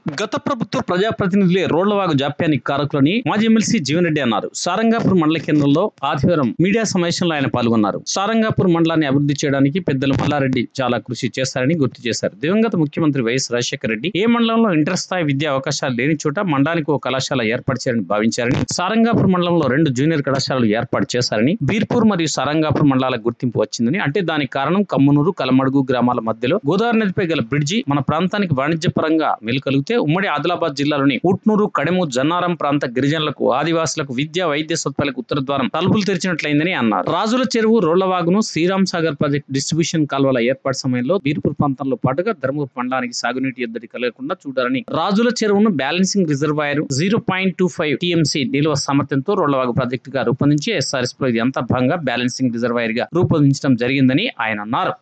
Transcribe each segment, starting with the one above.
గత ప్రభుత్వ ప్రజాప్రతినిధులే రోడ్లవాగు జాప్యానికి కారకులని మాజీ ఎమ్మెల్సీ జీవన్ రెడ్డి అన్నారు. సారంగాపూర్ మండల కేంద్రంలో ఆదివారం మీడియా సమావేశంలో ఆయన పాల్గొన్నారు. సారంగాపూర్ మండలాన్ని అభివృద్ధి చేయడానికి పెద్దలు మల్లారెడ్డి చాలా కృషి చేశారని గుర్తు చేశారు. దివంగత ముఖ్యమంత్రి వైఎస్ రాజశేఖర రెడ్డి ఏ మండలంలో ఇంటర్ స్థాయి విద్యా అవకాశాలు లేని చోట మండలానికి ఒక కళాశాల ఏర్పాటు చేయాలని భావించారని, సారంగాపూర్ మండలంలో 2 జూనియర్ కళాశాలలు ఏర్పాటు చేశారని, బీర్పూర్ మరియు సారంగాపూర్ మండలాలకు గుర్తింపు వచ్చిందని, అంటే దానికి కారణం కమ్మనూరు, కలమడుగు గ్రామాల మధ్యలో గోదావరి నదిపై గల బ్రిడ్జి మన ప్రాంతానికి వాణిజ్యపరంగా మేలుకలిగితే ఉమ్మడి ఆదిలాబాద్ జిల్లాలోని ఉట్నూరు, కడెము, జన్నారం ప్రాంత గిరిజనులకు, ఆదివాసులకు విద్యా వైద్య సదుపాయాలకు ఉత్తర ద్వారం తలుపులు తెరిచినట్లయిందని అన్నారు. రాజుల చెరువు, రోళ్లవాగును, శ్రీరామ్ సాగర్ ప్రాజెక్టు డిస్ట్రిబ్యూషన్ కాల్వల ఏర్పాటు సమయంలో బీర్పూర్ ప్రాంతంలో పాటుగా ధర్మూర్ మండలానికి సాగునీటి ఎద్దడి కలగకుండా చూడాలని, రాజుల చెరువును బ్యాలెన్సింగ్ రిజర్వాయర్ 0.25 టీఎంసీ నిల్వ సామర్థ్యంతో రోళ్లవాగు ప్రాజెక్టుగా రూపొందించి ఎస్ఆర్ఎస్ లో ఇది అంతా భాగంగా బ్యాలెన్సింగ్ రిజర్వాయర్ గా రూపొందించడం జరిగిందని ఆయన అన్నారు.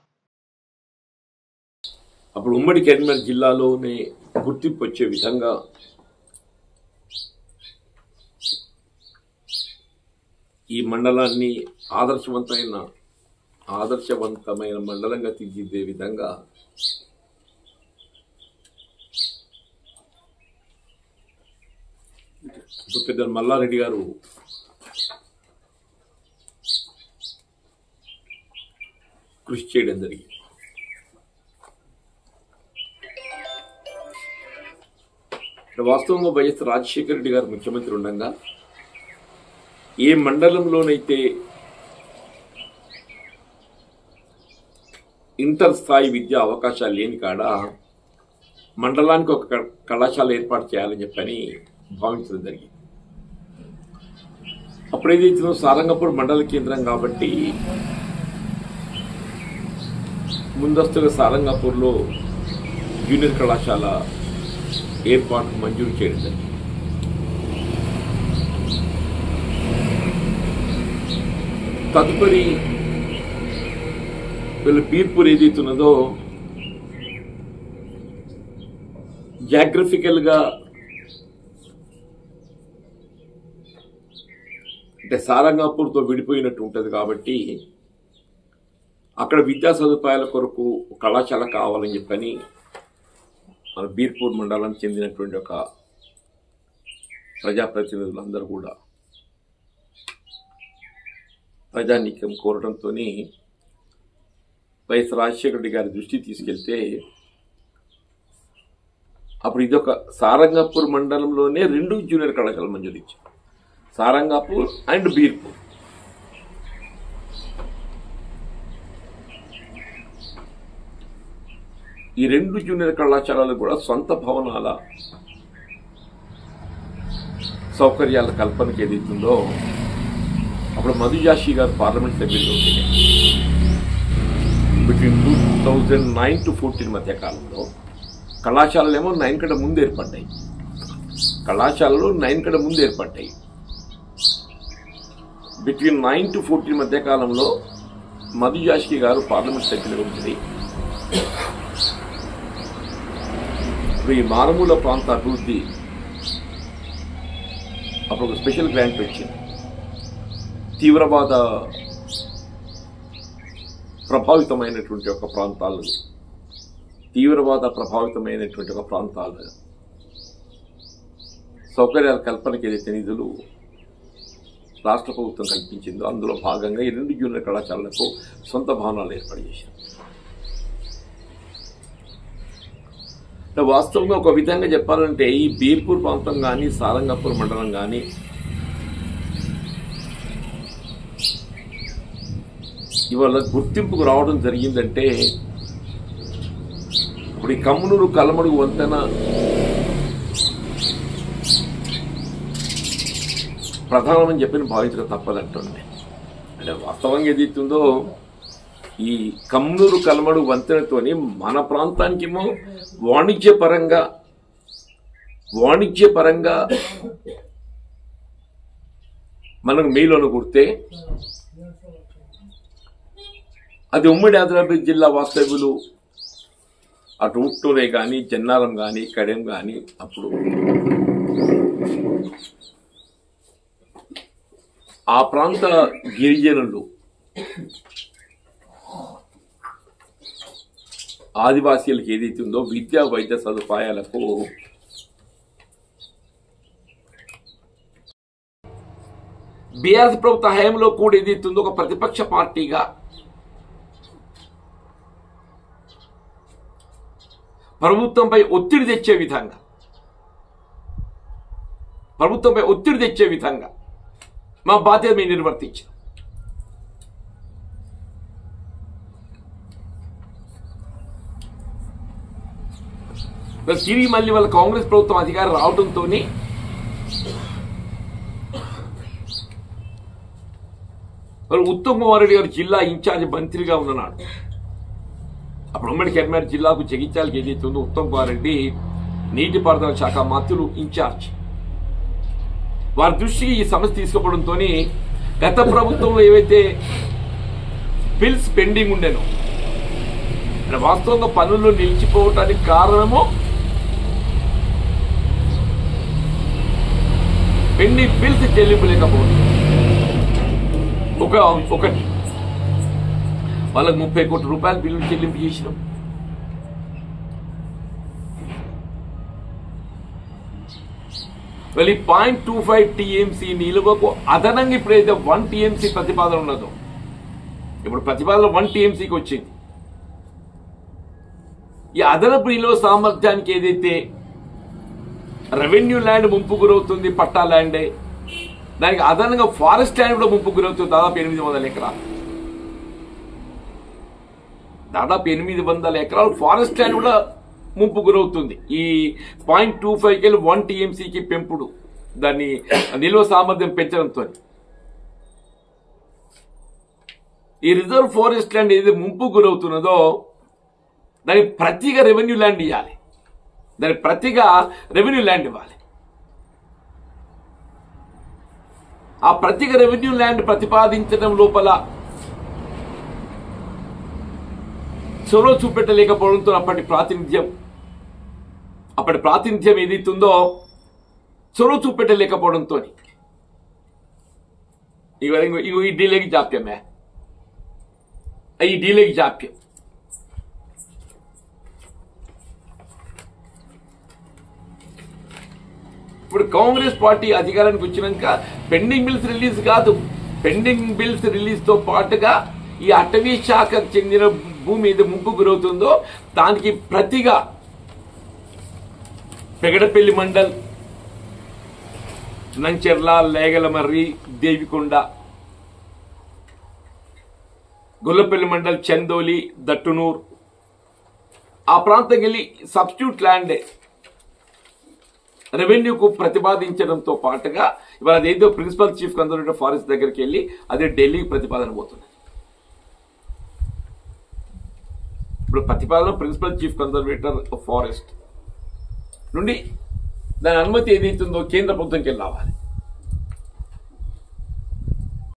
అప్పుడు ఉమ్మడి కరీంనగర్ జిల్లాలోనే గుర్తింపు వచ్చే విధంగా ఈ మండలాన్ని ఆదర్శవంతమైన మండలంగా తీర్చిదిద్దే విధంగా పెద్ద మల్లారెడ్డి గారు కృషి చేయడం జరిగింది. వాస్తవంగా వైఎస్ రాజశేఖర రెడ్డి గారు ముఖ్యమంత్రి ఉండగా ఏ మండలంలోనైతే ఇంటర్ స్థాయి విద్యా అవకాశాలు లేని కాడ మండలానికి ఒక కళాశాల ఏర్పాటు చేయాలని చెప్పని భావించడం జరిగింది. అప్పుడు ఏదైతే సారంగపూర్ మండల కేంద్రం కాబట్టి ముందస్తుగా సారంగపూర్లో జూనియర్ కళాశాల ఏర్పాటు మంజూరు చేయడం జరిగింది. తదుపరి వీళ్ళు బీర్పూర్ ఏదైతున్నదో జాగ్రఫికల్ గా అంటే సారంగాపూర్తో విడిపోయినట్టు ఉంటుంది కాబట్టి అక్కడ విద్యా సదుపాయాల కొరకు కళాశాల కావాలని చెప్పని మన బీర్పూర్ మండలానికి చెందినటువంటి ఒక ప్రజాప్రతినిధులందరూ కూడా ప్రజానీక్యం కోరడంతో వైఎస్ రాజశేఖర రెడ్డి గారి దృష్టికి తీసుకెళ్తే అప్పుడు ఇదొక సారంగాపూర్ మండలంలోనే 2 జూనియర్ కళాశాలలు మంజూరు ఇచ్చారు, సారంగాపూర్ అండ్ బీర్పూర్. ఈ 2 జూనియర్ కళాశాలలు కూడా సొంత భవనాల సౌకర్యాల కల్పనకి ఏదైతుందో అప్పుడు మధుజాషి గారు పార్లమెంట్ సభ్యులుగా ఉంటే బిట్వీన్ 2009 to 14 మధ్య కాలంలో కళాశాలలేమో 9 కంటే ముందు ఏర్పడ్డాయి. బిట్వీన్ 9 to 14 మధ్య కాలంలో మధుజాషి గారు పార్లమెంట్ సభ్యులుగా ఉంటుంది. ఇప్పుడు ఈ మారుమూల ప్రాంత అభివృద్ధి అప్పుడు ఒక స్పెషల్ గ్రాంట్ వచ్చింది. తీవ్రవాద ప్రభావితమైనటువంటి ఒక ప్రాంతాలు సౌకర్యాల కల్పనకి ఏదైతే నిధులు రాష్ట్ర ప్రభుత్వం కల్పించిందో అందులో భాగంగా ఈ 2 జూనియర్ కళాశాలలకు సొంత భవనాలు ఏర్పాటు చేశారు. వాస్తవంగా ఒక విధంగా చెప్పాలంటే ఈ బీర్పూర్ ప్రాంతం కానీ సారంగాపూర్ మండలం కానీ ఇవాళ గుర్తింపుకు రావడం జరిగిందంటే ఇప్పుడు ఈ కమ్మనూరు, కలమడుగు వంతెన ప్రధానమని చెప్పిన భావించక తప్పదంటుంది. అంటే వాస్తవంగా ఏదైతుందో ఈ కమ్మనూరు, కలమడుగు వంతెనతోని మన ప్రాంతానికేమో వాణిజ్యపరంగా మనకు మేలు అనుకుంటే అది ఉమ్మడి ఆదిలాబాద్ జిల్లా వాస్తవ్యులు అటు ఉట్టూరే కానీ, జన్నారం కానీ, కడెం కానీ అప్పుడు ఆ ప్రాంత గిరిజనులు ఆదివాసీలకు ఏదైతే ఉందో విద్యా వైద్య సదుపాయాలకు బీఆర్ఎస్ ప్రభుత్వ హయాంలో కూడా ఏదైతే ఉందో ఒక ప్రతిపక్ష పార్టీగా ప్రభుత్వంపై ఒత్తిడి తెచ్చే విధంగా మా బాధ్యత మేము నిర్వర్తించాం. తిరిగి మళ్ళీ వాళ్ళ కాంగ్రెస్ ప్రభుత్వం అధికారం రావడంతో ఉత్తమ్ కుమార్ రెడ్డి గారు జిల్లా ఇన్ఛార్జ్ మంత్రిగా ఉన్నాడు. అప్పుడు ఉమ్మడి కరీంనగర్ జిల్లాకు జగిత్యాలకు ఏదైతే ఉందో ఉత్తమ్ కుమార్ రెడ్డి నీటిపారుదల శాఖ మంత్రులు ఇన్ఛార్జ్. వారి దృష్టికి ఈ సమస్య తీసుకోవడంతో గత ప్రభుత్వంలో ఏవైతే బిల్స్ పెండింగ్ ఉండేనో వాస్తవంగా పనుల్లో నిలిచిపోవటానికి కారణము పెండింగ్ బిల్స్ చెల్లింపలేకపోవడం. ఒకటి వాళ్ళకి 30 కోట్ల రూపాయల బిల్లులు చెల్లింపు చేసినాం. వెళ్ళి 0.25 టీఎంసీ నిలువకు అదనంగా ఇప్పుడైతే 1 టీఎంసీ ప్రతిపాదన ఉన్నదో, ఇప్పుడు ప్రతిపాదన 1 టీఎంసీకి వచ్చింది. ఈ అదనపు నిలువ సామర్థ్యానికి ఏదైతే రెవెన్యూ ల్యాండ్ ముంపు గురవుతుంది, పట్టా ల్యాండే, దానికి అదనంగా ఫారెస్ట్ ల్యాండ్ కూడా ముంపు గురవుతుంది. దాదాపు 800 ఎకరాలు, దాదాపు 800 ఎకరాలు ఫారెస్ట్ ల్యాండ్ కూడా ముంపు గురవుతుంది. ఈ 0.25కి 1 టీఎంసీకి పెంపుడు, దాన్ని నిల్వ సామర్థ్యం పెంచడంతో ఈ రిజర్వ్ ఫారెస్ట్ ల్యాండ్ ఏదైతే ముంపు గురవుతున్నదో దానికి ప్రతిగా రెవెన్యూ ల్యాండ్ ఇవ్వాలి. ఆ ప్రతిగా రెవెన్యూ ల్యాండ్ ప్రతిపాదించడం లోపల చొరవ చూపెట్టలేకపోవడంతో అప్పటి ప్రాతినిధ్యం ఏదైతుందో చొరవ చూపెట్టలేకపోవడంతో ఈ డీలేకి జాప్యమే. ఇప్పుడు కాంగ్రెస్ పార్టీ అధికారానికి వచ్చినాక పెండింగ్ బిల్స్ రిలీజ్ కాదు, పెండింగ్ బిల్స్ రిలీజ్ తో పాటుగా ఈ అటవీ శాఖకు చెందిన భూమి ఏది ముంపు గురవుతుందో దానికి ప్రతిగా పెగడపల్లి మండల్, నంచెర్ల, లేగలమర్రి, దేవికొండ, గొల్లపల్లి మండల్, చందోలి, దట్టునూర్ ఆ ప్రాంతం వెళ్ళి సబ్స్టిట్యూట్ ల్యాండ్ రెవెన్యూకు ప్రతిపాదించడంతో పాటుగా ఇవాళ అదేదో ప్రిన్సిపల్ చీఫ్ కన్జర్వేటర్ ఫారెస్ట్ దగ్గరికి వెళ్ళి అదే ఢిల్లీకి ప్రతిపాదన పోతుంది. ఇప్పుడు ప్రతిపాదన ప్రిన్సిపల్ చీఫ్ కన్జర్వేటర్ ఫారెస్ట్ నుండి దాని అనుమతి ఏదైతుందో కేంద్ర ప్రభుత్వంకి వెళ్ళి రావాలి.